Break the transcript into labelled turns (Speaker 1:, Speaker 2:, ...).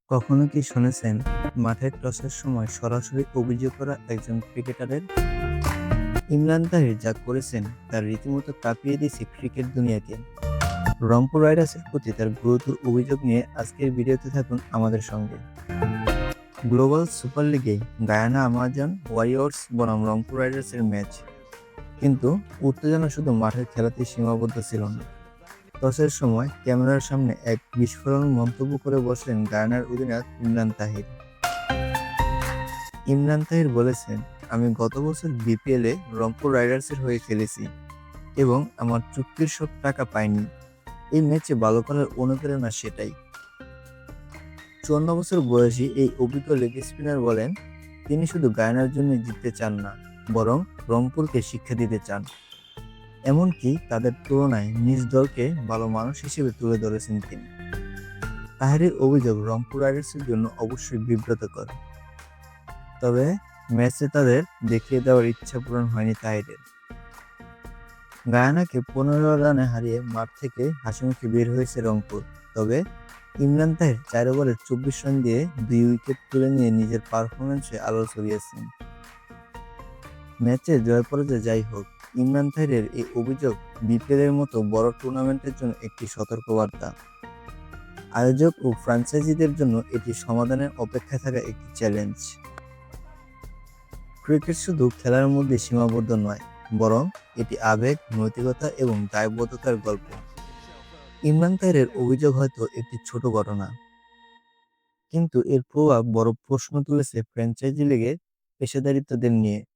Speaker 1: কখনো কি শুনেছেন মাঠের টসের সময় সরাসরি অভিযোগ করা একজন ক্রিকেটারের? ইমরান তাহির যা করেছেন তা রীতিমতো কাঁপিয়ে দিয়েছে ক্রিকেট দুনিয়াকে। রংপুর রাইডার্সের প্রতি তার গুরুতর অভিযোগ নিয়ে আজকের ভিডিওতে থাকুন আমাদের সঙ্গে। গ্লোবাল সুপার লিগে গায়ানা আমাজন ওয়ারিয়র্স বনাম রংপুর রাইডার্সের ম্যাচ, কিন্তু উত্তেজনা শুধু মাঠের খেলাতেই সীমাবদ্ধ ছিল না। টসের সময় ক্যামেরার সামনে এক বিস্ফোরক মন্তব্য করে বসলেন গায়ানার অধিনায়ক ইমরান তাহির। ইমরান তাহির বলেছেন, আমি গত বছর বিপিএলে রংপুর রাইডার্সের হয়ে খেলেছি এবং আমার চুক্তির সব টাকা পাইনি। এই ম্যাচে ভালো করার অনুপ্রেরণা সেটাই। 54 বছর বয়সী এই অভিজ্ঞ লেগ স্পিনার বলেন, তিনি শুধু গায়ানার জন্য জিততে চান না, বরং রংপুরকে শিক্ষা দিতে চান। এমনকি তাদের তুলনায় নিজ দলকে ভালো মানুষ হিসেবে তুলে ধরেছেন তিনি। তাহিরের অভিযোগ রংপুর রাইডার্সের জন্য অবশ্যই বিব্রতকর, তবে ম্যাচে তাদের দেখিয়ে দেওয়ার ইচ্ছা পূরণ হয়নি তাহিরের। গায়ানাকে 15 রানে হারিয়ে মাঠ থেকে হাসিমুখে বের হয়েছে রংপুর, তবে ইমরান তাহির 4 ওভারে 24 রান দিয়ে 2 উইকেট তুলে নিয়ে নিজের পারফরম্যান্সে আলো ছড়িয়েছেন। ম্যাচে জয় পরাজয় যাই হোক, ইমরান তাহিরের এই অভিযোগ বিপিএলের মতো বড় টুর্নামেন্টের জন্য একটি সতর্কবার্তা। আয়োজক ও ফ্র্যাঞ্চাইজিদের জন্য এটি সমাধানের অপেক্ষায় থাকা একটি চ্যালেঞ্জ। ক্রিকেট শুধু খেলার মধ্যে সীমাবদ্ধ নয়, বরং এটি আবেগ, নৈতিকতা এবং দায়বদ্ধতার গল্প। ইমরান তাহিরের অভিযোগ হয়তো একটি ছোট ঘটনা, কিন্তু এর প্রভাব বড় প্রশ্ন তুলেছে ফ্র্যাঞ্চাইজি লিগের পেশাদারিত্বদের নিয়ে।